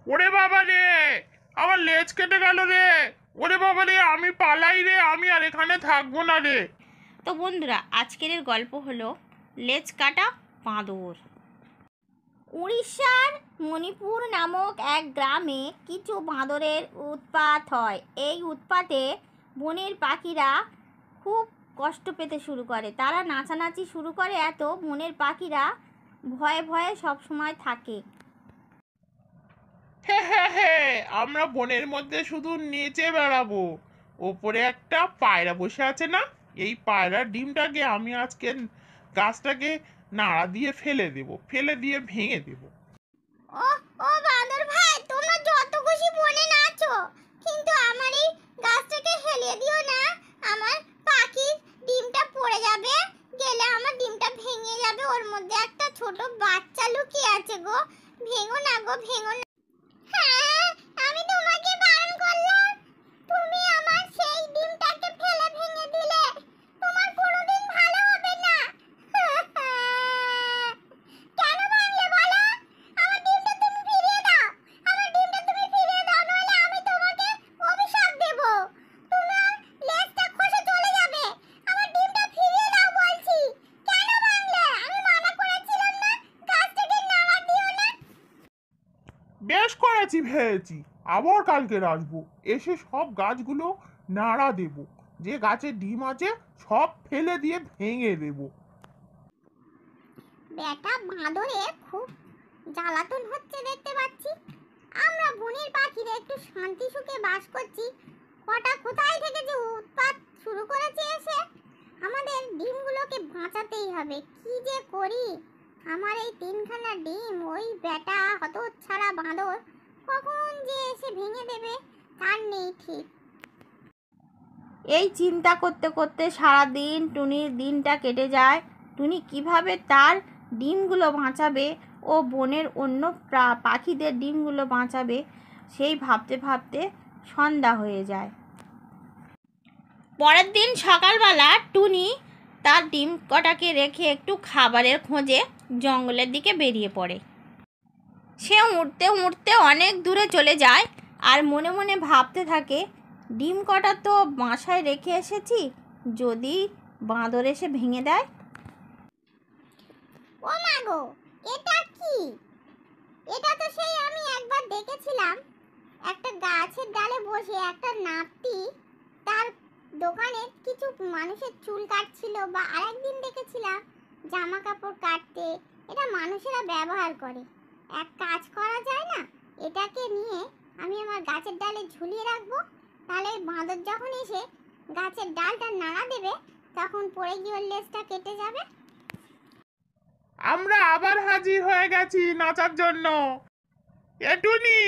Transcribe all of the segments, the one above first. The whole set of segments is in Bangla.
ওরে বাবা রে, আমার লেজ কেটে গেল রে। ওরে বাবা রে, আমি পালাই রে, আমি আর এখানে থাকবো না রে। তো বন্ধুরা, আজকের গল্প হলো লেজ কাটা বাঁদর। উড়িষ্যার মণিপুর নামক এক গ্রামে কিছু বাঁদরের উৎপাত হয়। এই উৎপাতে বনের পাখিরা খুব কষ্ট পেতে শুরু করে। তারা নাচানাচি শুরু করে, এত বনের পাখিরা ভয়ে ভয়ে সবসময় থাকে। আমরা বনের মধ্যে শুধু নেচে বেড়াবো। ওপরে একটা পায়রা বসে আছে না, এই পায়রার ডিমটাকে আমি আজকে গাছটাকে নাড়া দিয়ে ফেলে দিয়ে ভেঙে দেবো। ও ও বাঁদর ভাই, তোমরা যত খুশি বনে নাচো, কিন্তু আমার এই গাছটাকে হেলিয়ে দিও না। আমার পাখির ডিমটা পড়ে যাবে, গেলে আমার ডিমটা ভেঙে যাবে। ওর মধ্যে একটা ছোট বাচ্চা লুকিয়ে আছে গো। ভেঙো না গো, ভেঙো না। হ্যাঁ, আমি তোমাকে বারণ করলাম, তুমি আমার সেই ডিমটাকে ফেলে ভেঙে দিলে। তোমার কোনোদিন ভালো হবে না। কেন ভাঙলে বলো? আমার ডিমটা তুমি ফিরিয়ে দাও। আমার ডিমটা তুমি ফিরিয়ে দাও, নইলে আমি তোমাকে অভিশাপ দেব। তোমার লেজটা খসে চলে যাবে। আমার ডিমটা ফিরিয়ে দাও বলছি। কেন ভাঙলে? আমি মানা করেছিলাম না গাছটাকে নাড়া দিও না। বেশ করেছি, ভেবেছি আবার কালকে আসবো, এসে সব গাছগুলো নাড়া দেব, যে গাছে ডিম আছে সব ফেলে দিয়ে ভেঙে দেবো। বেটা বাঁদরে খুব জ্বালাতন হচ্ছে দেখতে পাচ্ছি। আমরা বনের পাখিরা একটু শান্তি সুখে বাস করছি, কটা কোথায় থেকে যে উৎপাত শুরু করেছে এসে। আমাদের ডিমগুলোকে বাঁচাতেই হবে। কি যে করি, আমার এই তিনখানা ডিম ওই বেটা হতচ্ছাড়া বাঁদর কখন যে এসে ভেঙে দেবে তার নেই ঠিক। এই চিন্তা করতে করতে সারাদিন টুনির দিনটা কেটে যায়। টুনি কিভাবে তার ডিমগুলো বাঁচাবে ও বনের অন্য পাখিদের ডিমগুলো বাঁচাবে, সেই ভাবতে ভাবতে সন্ধ্যা হয়ে যায়। পরের দিন সকালবেলা টুনি তার ডিম কটাকে রেখে একটু খাবারের খোঁজে জঙ্গলের দিকে বেরিয়ে পড়ে। সে উড়তে উড়তে অনেক দূরে চলে যায় আর মনে মনে ভাবতে থাকে, ডিম কটা তো বাসায় রেখে এসেছি, যদি বাঁদর এসে ভেঙে দেয়। ও মা গো, এটা কি? এটা তো সেই আমি একবার দেখেছিলাম, একটা গাছের ডালে বসে একটা নাপতি তার দোকানে কিছু মানুষের চুল কাটছিল, বা আরেকদিন দেখেছিলাম জামা কাপড় কাটতে। এটা মানুষেরা ব্যবহার করে। এক কাজ করা যায় না, এটাকে নিয়ে আমি আমার গাছের ডালে ঝুলিয়ে রাখবো, তাহলে বাঁদর যখন এসে গাছের ডালটা নাড়া দেবে তখন পড়ে গিয়ে ওর লেজটা কেটে যাবে। আমরা আবার হাজির হয়ে গেছি নাচার জন্য। এটুনি,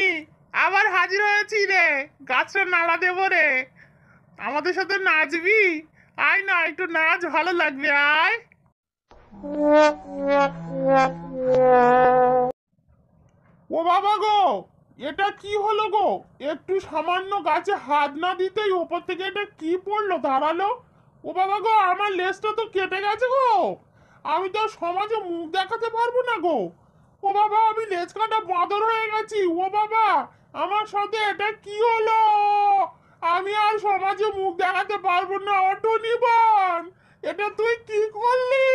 আবার হাজির হয়েছি রে, গাছটা নাড়া দেবো রে। আমাদের সাথে নাচবি? আয় না, একটু নাচ, ভালো লাগবে, আয়। ও বাবা গো, এটা কি হলো গো? একটু সামান্য গাছে হাত না দিতেই ওপর থেকে এটা কি পড়লো, দাঁড়ালো। ও বাবা গো, আমার লেজটা তো কেটে গেছে গো। আমি তো সমাজে মুখ দেখাতে পারবো না গো। ও বাবা, আমি লেজ কাটা বাঁদর হয়ে গেছি। ও বাবা, আমার সাথে এটা কি হলো? আমি আর সমাজে মুখ দেখাতে পারবো না। অটো নিবান, এটা তুই কি করলি?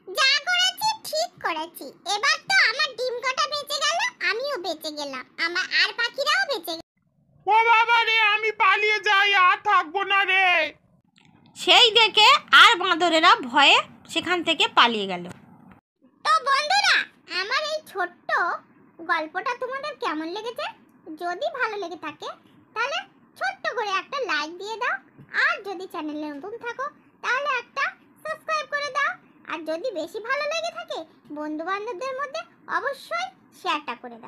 যা করেছি ঠিক করেছি। এবার তো আমার ডিম কটা বেঁচে গেল, আমিও বেঁচে গেলাম, আমার আর পাখিরাও বেঁচে গেল। ও বাবা রে, আমি পালিয়ে যাই, আর থাকবো না রে। সেই দেখে আর বাঁদরেরা ভয়ে সেখান থেকে পালিয়ে গেল। তো বন্ধুরা, আমার এই ছোট্ট গল্পটা তোমাদের কেমন লেগেছে? যদি ভালো লেগে থাকে তাহলে ছোট্ট করে একটা লাইক দিয়ে দাও, আর যদি চ্যানেলে নতুন থাকো তাহলে একটা সাবস্ক্রাইব করে দাও, আর যদি বেশি ভালো লেগে থাকে বন্ধু বান্ধবদের মধ্যে অবশ্যই শেয়ারটা করে দাও।